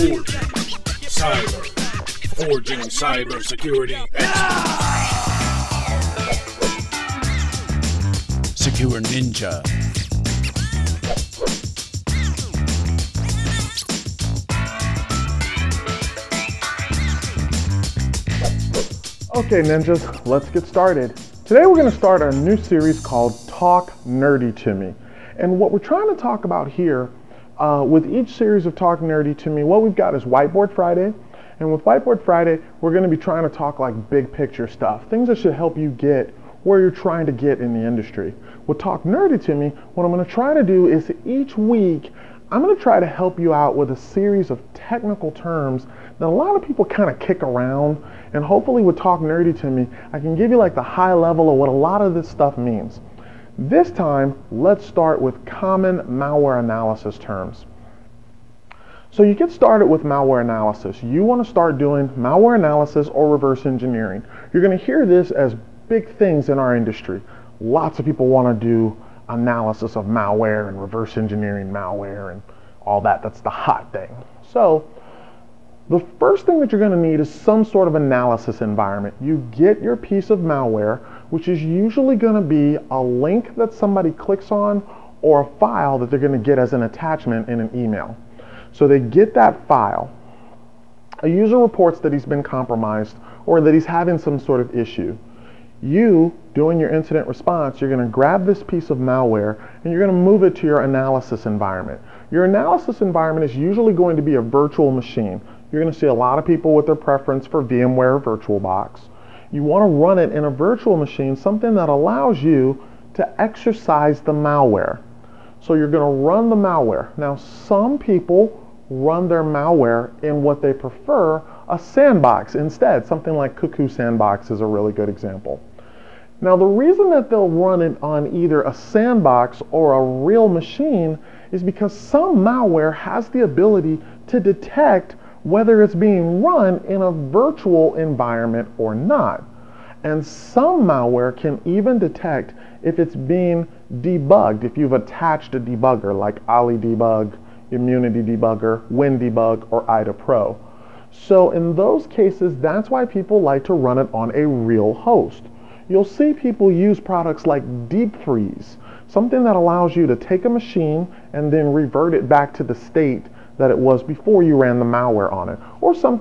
Forging cyber security experts. Secure Ninja. Okay, ninjas, let's get started. Today we're going to start our new series called Talk Nerdy to Me. And what we're trying to talk about here, with each series of Talk Nerdy to Me, what we've got is Whiteboard Friday. And with Whiteboard Friday, we're going to be trying to talk like big picture stuff, things that should help you get where you're trying to get in the industry. With Talk Nerdy to Me, what I'm going to try to do is each week, I'm going to try to help you out with a series of technical terms that a lot of people kind of kick around. And hopefully with Talk Nerdy to Me, I can give you like the high level of what a lot of this stuff means. This time, let's start with common malware analysis terms. So you get started with malware analysis. You want to start doing malware analysis or reverse engineering. You're going to hear this as big things in our industry. Lots of people want to do analysis of malware and reverse engineering malware and all that. That's the hot thing. So the first thing that you're going to need is some sort of analysis environment. You get your piece of malware, which is usually going to be a link that somebody clicks on or a file that they're going to get as an attachment in an email. So they get that file. A user reports that he's been compromised or that he's having some sort of issue. You, doing your incident response, you're going to grab this piece of malware and you're going to move it to your analysis environment. Your analysis environment is usually going to be a virtual machine. You're going to see a lot of people with their preference for VMware VirtualBox. You want to run it in a virtual machine, something that allows you to exercise the malware. So you're going to run the malware. Now, some people run their malware in what they prefer, a sandbox instead. Something like Cuckoo Sandbox is a really good example. Now, the reason that they'll run it on either a sandbox or a real machine is because some malware has the ability to detect whether it's being run in a virtual environment or not. And some malware can even detect if it's being debugged, if you've attached a debugger like Ali Debug, Immunity Debugger, WinDebug, or IDA Pro. So in those cases, that's why people like to run it on a real host. You'll see people use products like Deep Freeze, something that allows you to take a machine and then revert it back to the state that it was before you ran the malware on it, or some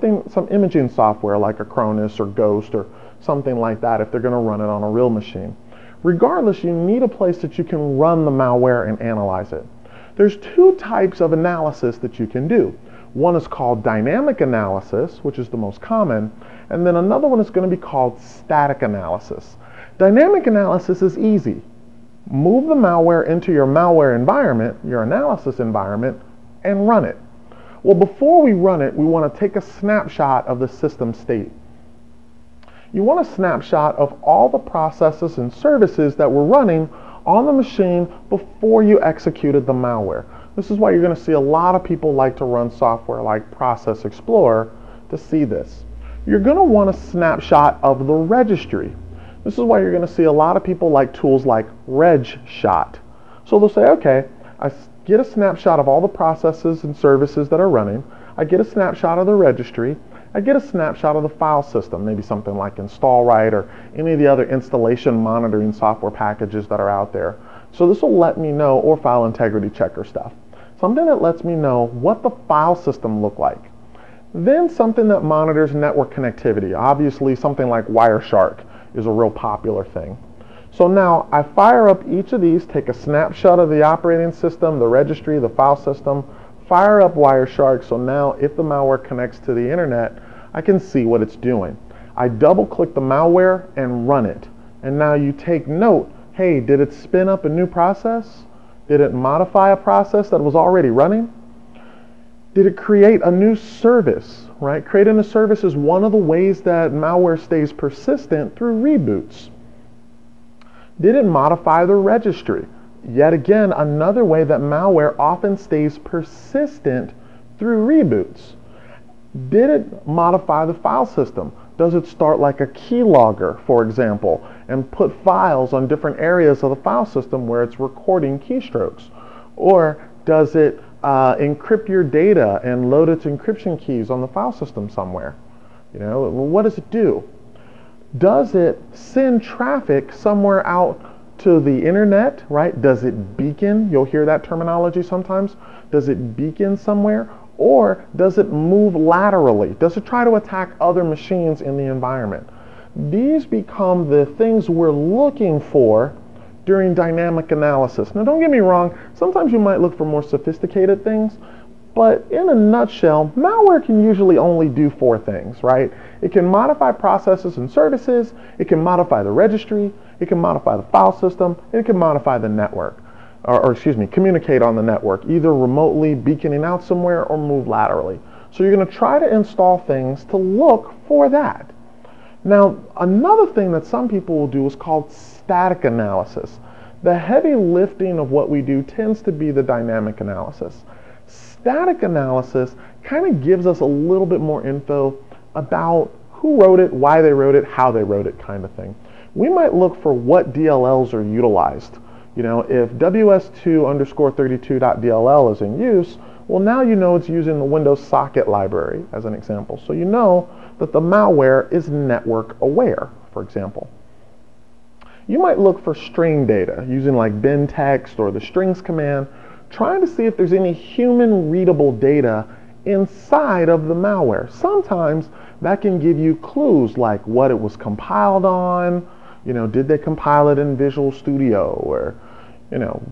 imaging software like Acronis or Ghost or something like that if they're going to run it on a real machine. Regardless, you need a place that you can run the malware and analyze it. There's two types of analysis that you can do. One is called dynamic analysis, which is the most common, and then another one is going to be called static analysis. Dynamic analysis is easy. Move the malware into your malware environment, your analysis environment, and run it. Well, before we run it, we want to take a snapshot of the system state. You want a snapshot of all the processes and services that were running on the machine before you executed the malware. This is why you're going to see a lot of people like to run software like Process Explorer to see this. You're going to want a snapshot of the registry. This is why you're going to see a lot of people like tools like RegShot. So they'll say, okay, I get a snapshot of all the processes and services that are running. I get a snapshot of the registry. I get a snapshot of the file system, maybe something like InstallRite or any of the other installation monitoring software packages that are out there. So this will let me know, or file integrity checker stuff, something that lets me know what the file system looked like. Then something that monitors network connectivity. Obviously something like Wireshark is a real popular thing. So now I fire up each of these, take a snapshot of the operating system, the registry, the file system, fire up Wireshark, so now if the malware connects to the internet, I can see what it's doing. I double click the malware and run it. And now you take note, hey, did it spin up a new process? Did it modify a process that was already running? Did it create a new service, right? Creating a service is one of the ways that malware stays persistent through reboots. Did it modify the registry? Yet again, another way that malware often stays persistent through reboots. Did it modify the file system? Does it start like a keylogger, for example, and put files on different areas of the file system where it's recording keystrokes? Or does it encrypt your data and load its encryption keys on the file system somewhere? You know, what does it do? Does it send traffic somewhere out to the internet, right? Does it beacon? You'll hear that terminology sometimes. Does it beacon somewhere? Or does it move laterally? Does it try to attack other machines in the environment? These become the things we're looking for during dynamic analysis. Now don't get me wrong, sometimes you might look for more sophisticated things, but in a nutshell, malware can usually only do 4 things, right? It can modify processes and services, it can modify the registry, it can modify the file system, and it can modify the network. Or excuse me, communicate on the network, either remotely, beaconing out somewhere, or move laterally. So you're going to try to install things to look for that. Now, another thing that some people will do is called static analysis. The heavy lifting of what we do tends to be the dynamic analysis. Static analysis kind of gives us a little bit more info about who wrote it, why they wrote it, how they wrote it, kind of thing. We might look for what DLLs are utilized. You know, if ws2_32.dll is in use, well, now you know it's using the Windows socket library as an example. So you know that the malware is network aware, for example. You might look for string data using like bin text or the strings command, trying to see if there's any human readable data inside of the malware. Sometimes that can give you clues like what it was compiled on. You know, did they compile it in Visual Studio, or, you know,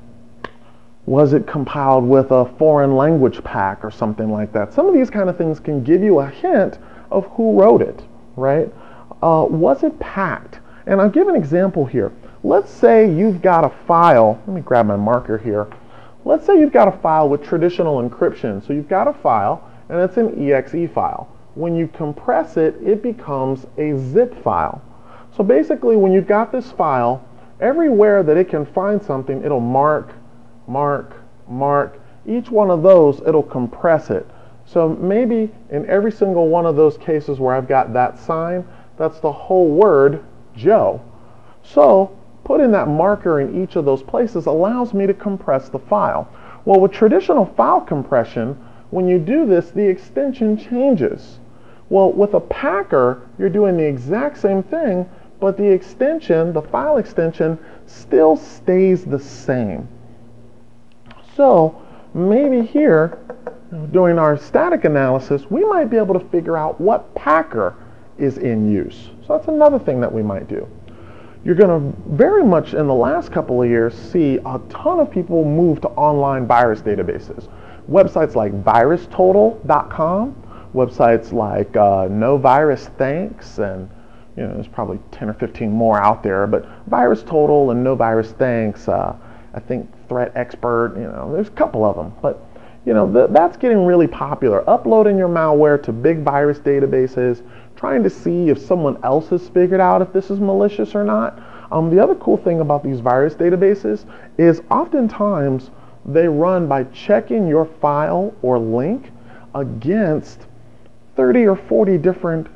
was it compiled with a foreign language pack or something like that? Some of these kind of things can give you a hint of who wrote it, right? Was it packed? And I'll give an example here. Let's say you've got a file. Let me grab my marker here. Let's say you've got a file with traditional encryption. So you've got a file, and it's an exe file. When you compress it, it becomes a zip file. So basically, when you've got this file, everywhere that it can find something, it'll mark. Each one of those, it'll compress it. So maybe in every single one of those cases where I've got that sign, that's the whole word, Joe. So putting that marker in each of those places allows me to compress the file. Well, with traditional file compression, when you do this, the extension changes. Well, with a packer, you're doing the exact same thing, but the extension, the file extension, still stays the same. So maybe here, doing our static analysis, we might be able to figure out what packer is in use. So that's another thing that we might do. You're going to very much in the last couple of years see a ton of people move to online virus databases. Websites like virustotal.com, websites like No Virus Thanks, and you know, there's probably 10 or 15 more out there, but VirusTotal and No Virus Thanks, I think Threat Expert, you know, there's a couple of them. But, you know, that's getting really popular. Uploading your malware to big virus databases, trying to see if someone else has figured out if this is malicious or not. The other cool thing about these virus databases is oftentimes they run by checking your file or link against 30 or 40 different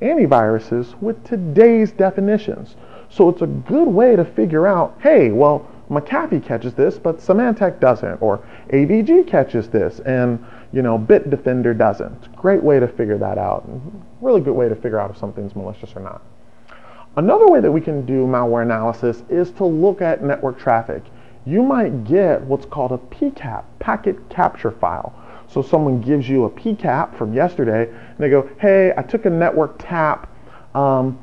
antiviruses with today's definitions. So it's a good way to figure out, hey, well, McAfee catches this, but Symantec doesn't, or AVG catches this, and you know, Bitdefender doesn't. It's a great way to figure that out. Really good way to figure out if something's malicious or not. Another way that we can do malware analysis is to look at network traffic. You might get what's called a PCAP, packet capture file. So someone gives you a PCAP from yesterday, and they go, hey, I took a network tap 5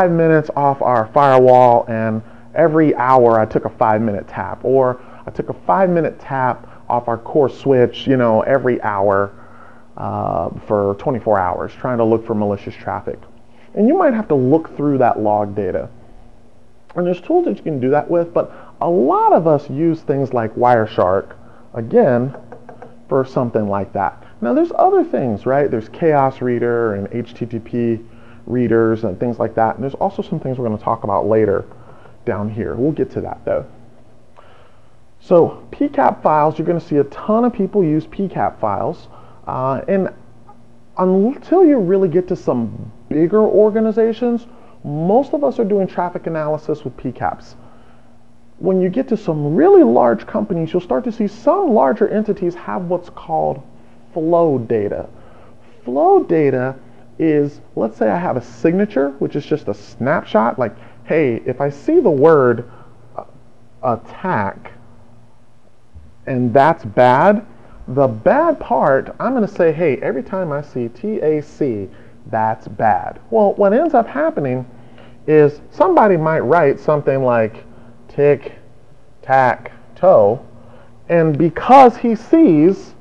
minutes off our firewall, and every hour I took a 5-minute tap. Or I took a 5-minute tap off our core switch, you know, every hour for 24 hours, trying to look for malicious traffic. And you might have to look through that log data. And there's tools that you can do that with, but a lot of us use things like Wireshark, again, for something like that. Now there's other things, right? There's Chaos Reader and HTTP readers and things like that. And there's also some things we're going to talk about later down here. We'll get to that though. So PCAP files, you're going to see a ton of people use PCAP files. And until you really get to some bigger organizations, most of us are doing traffic analysis with PCAPs. when you get to some really large companies, you'll start to see some larger entities have what's called flow data. Flow data is, let's say I have a signature, which is just a snapshot, like, hey, if I see the word attack and that's bad, the bad part, I'm going to say, hey, every time I see TAC, that's bad. Well, what ends up happening is somebody might write something like tic-tac-toe, and because he sees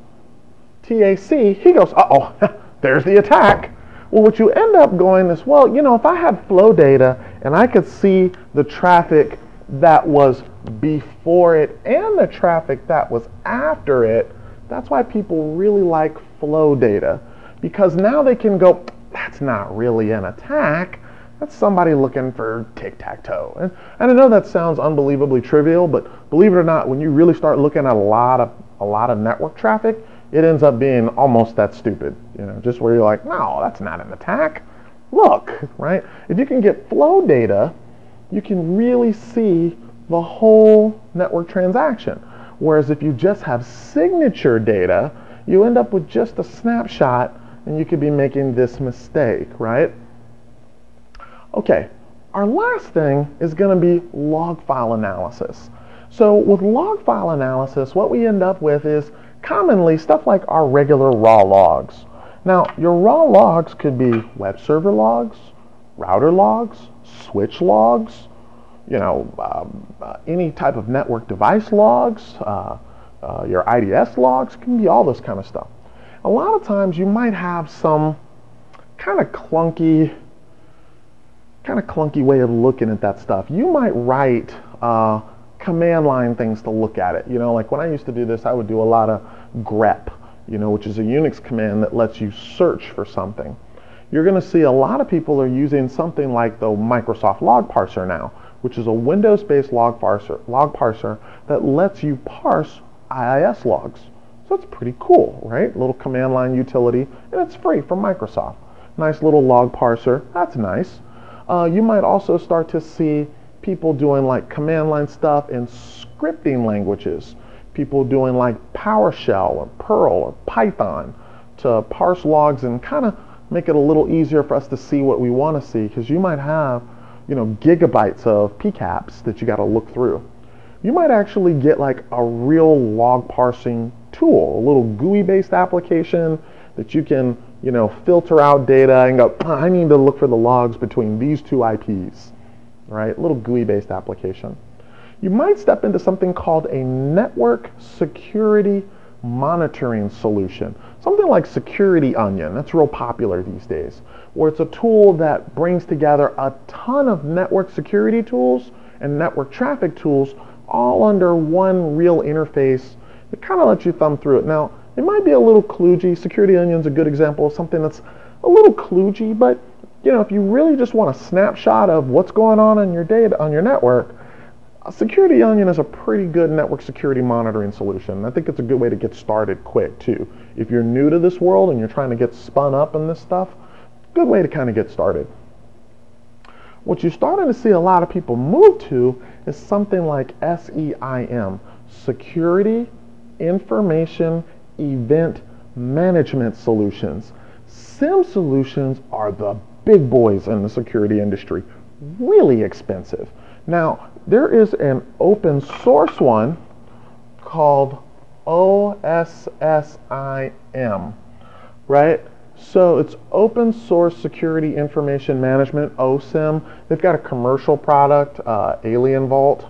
TAC, he goes, uh-oh, there's the attack. Well, what you end up going is, well, you know, if I had flow data and I could see the traffic that was before it and the traffic that was after it, that's why people really like flow data, because now they can go, that's not really an attack, that's somebody looking for tic-tac-toe. And I know that sounds unbelievably trivial, but believe it or not, when you really start looking at a lot of network traffic, it ends up being almost that stupid, you know, just where you're like, no, that's not an attack. Look, right? If you can get flow data, you can really see the whole network transaction. Whereas if you just have signature data, you end up with just a snapshot and you could be making this mistake, right? Okay, our last thing is going to be log file analysis. So with log file analysis, what we end up with is commonly stuff like our regular raw logs. Now, your raw logs could be web server logs, router logs, switch logs, you know, any type of network device logs, your IDS logs, can be all this kind of stuff. A lot of times you might have some kind of clunky way of looking at that stuff. You might write command line things to look at it. You know, like when I used to do this, I would do a lot of grep, you know, which is a Unix command that lets you search for something. You're going to see a lot of people are using something like the Microsoft log parser now, which is a Windows-based log parser that lets you parse IIS logs. So it's pretty cool, right? A little command line utility, and it's free from Microsoft. Nice little log parser, that's nice. You might also start to see people doing like command line stuff in scripting languages. People doing like PowerShell or Perl or Python to parse logs and kind of make it a little easier for us to see what we want to see, because you might have, you know, gigabytes of PCAPs that you got to look through. You might actually get like a real log parsing tool, a little GUI-based application that you can, you know, filter out data and go, I need to look for the logs between these two IPs, right? A little GUI-based application. You might step into something called a network security monitoring solution. Something like SecureNinjaTV, that's real popular these days, where it's a tool that brings together a ton of network security tools and network traffic tools all under one real interface. It kind of lets you thumb through it. Now, it might be a little kludgy. SecureNinjaTV's a good example of something that's a little kludgy, but you know, if you really just want a snapshot of what's going on in your data, on your network, SecureNinjaTV is a pretty good network security monitoring solution. I think it's a good way to get started quick too. If you're new to this world and you're trying to get spun up in this stuff, good way to kind of get started. What you're starting to see a lot of people move to is something like SEIM, Security Information Event Management Solutions. SIM solutions are the big boys in the security industry, really expensive. Now, there is an open source one called OSSIM, right? So it's Open Source Security Information Management, OSIM. They've got a commercial product, Alien Vault,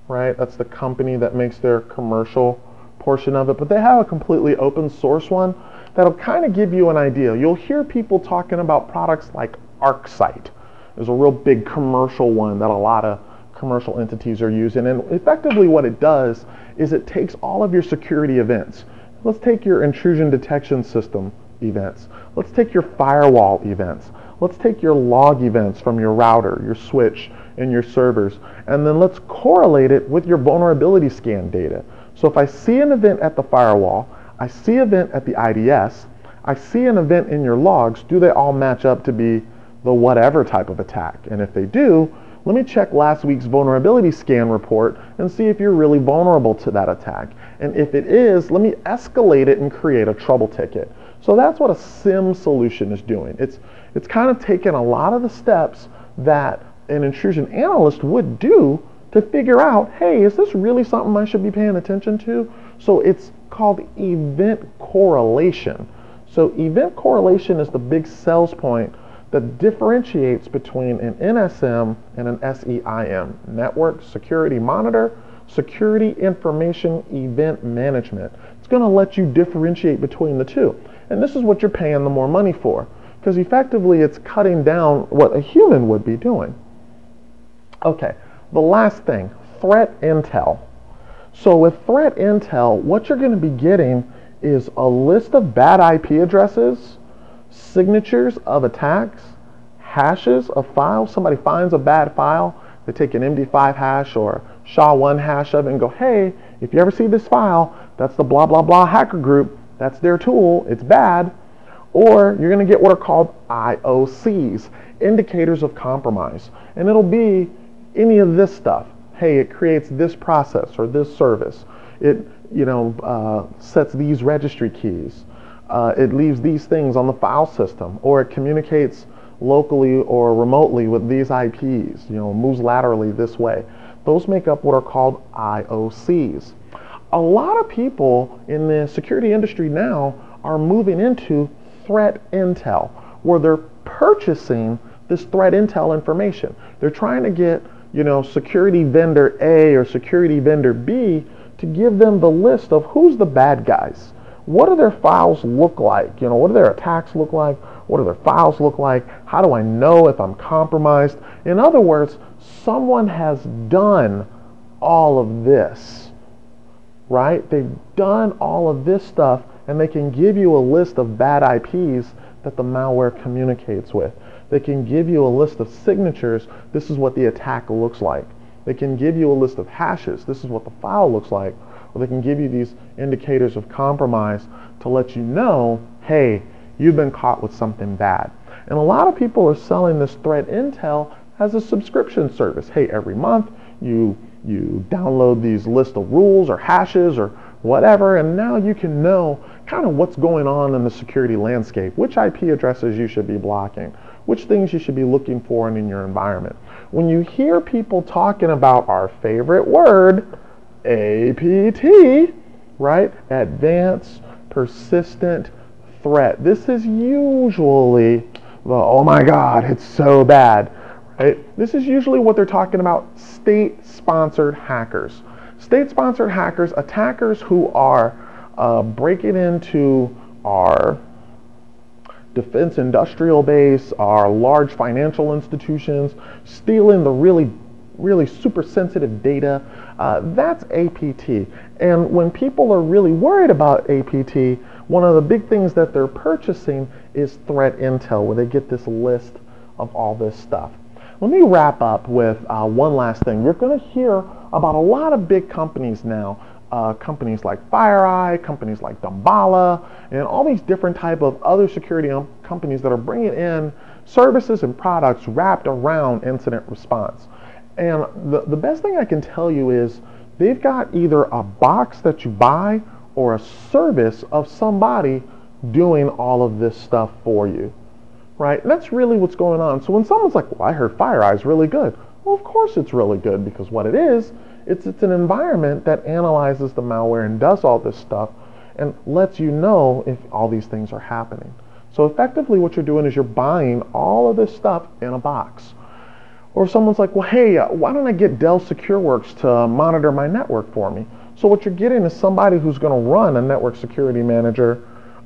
right? That's the company that makes their commercial portion of it. But they have a completely open source one that'll kind of give you an idea. You'll hear people talking about products like ArcSight. There's a real big commercial one that a lot of commercial entities are using. And effectively what it does is it takes all of your security events. Let's take your intrusion detection system events. Let's take your firewall events. Let's take your log events from your router, your switch, and your servers. And then let's correlate it with your vulnerability scan data. So if I see an event at the firewall, I see an event at the IDS, I see an event in your logs, do they all match up to be the whatever type of attack? And if they do, let me check last week's vulnerability scan report and see if you're really vulnerable to that attack. And if it is, let me escalate it and create a trouble ticket. So that's what a SIM solution is doing. It's kind of taking a lot of the steps that an intrusion analyst would do to figure out, hey, is this really something I should be paying attention to? So it's called event correlation. So event correlation is the big sales point that differentiates between an NSM and an SEIM, Network Security Monitor, Security Information Event Management. It's going to let you differentiate between the two. And this is what you're paying the more money for, because effectively it's cutting down what a human would be doing. Okay, the last thing, threat intel. So with threat intel, what you're going to be getting is a list of bad IP addresses, signatures of attacks, hashes of files. Somebody finds a bad file, they take an MD5 hash or SHA-1 hash of it and go, hey, if you ever see this file, that's the blah, blah, blah hacker group. That's their tool. It's bad. Or you're going to get what are called IOCs, indicators of compromise. And it'll be any of this stuff. Hey, it creates this process or this service. It sets these registry keys. It leaves these things on the file system, or it communicates locally or remotely with these IPs, moves laterally this way. Those make up what are called IOCs. A lot of people in the security industry now are moving into threat intel, where they're purchasing this threat intel information. They're trying to get, security vendor A or security vendor B to give them the list of who's the bad guys. What do their files look like? What do their attacks look like? What do their files look like? How do I know if I'm compromised? In other words, someone has done all of this, right? They've done all of this stuff, and they can give you a list of bad IPs that the malware communicates with. They can give you a list of signatures. This is what the attack looks like. They can give you a list of hashes. This is what the file looks like. Or they can give you these indicators of compromise to let you know, hey, you've been caught with something bad. And a lot of people are selling this threat intel as a subscription service. Hey, every month you download these list of rules or hashes or whatever, and now you can know kind of what's going on in the security landscape, which IP addresses you should be blocking, which things you should be looking for in your environment. When you hear people talking about our favorite word, APT, right? Advanced Persistent Threat. This is usually the, oh my God, it's so bad, right? This is usually what they're talking about, state-sponsored hackers. State-sponsored hackers, attackers who are breaking into our defense industrial base, our large financial institutions, stealing the really super sensitive data. That's APT. And when people are really worried about APT, one of the big things that they're purchasing is threat intel, where they get this list of all this stuff. Let me wrap up with one last thing. You're going to hear about a lot of big companies now, companies like FireEye, companies like Damballa, and all these different type of other security companies that are bringing in services and products wrapped around incident response. And the best thing I can tell you is they've got either a box that you buy or a service of somebody doing all of this stuff for you, right? And that's really what's going on. So when someone's like, well, I heard FireEye is really good. Well, of course it's really good, because what it is, it's an environment that analyzes the malware and does all this stuff and lets you know if all these things are happening. So effectively what you're doing is you're buying all of this stuff in a box. Or if someone's like, well, hey, why don't I get Dell SecureWorks to monitor my network for me? So what you're getting is somebody who's going to run a network security manager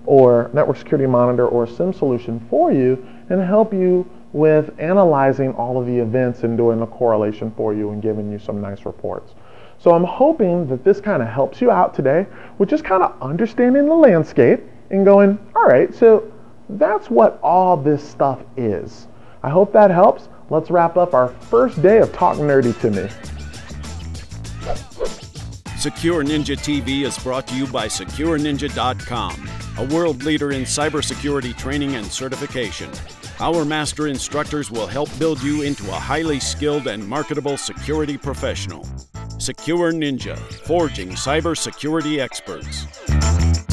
or network security monitor or a SIM solution for you and help you with analyzing all of the events and doing a correlation for you and giving you some nice reports. So I'm hoping that this kind of helps you out today with just kind of understanding the landscape and going, all right, so that's what all this stuff is. I hope that helps. Let's wrap up our first day of Talk Nerdy to Me. SecureNinjaTV is brought to you by SecureNinja.com, a world leader in cybersecurity training and certification. Our master instructors will help build you into a highly skilled and marketable security professional. Secure Ninja, forging cybersecurity experts.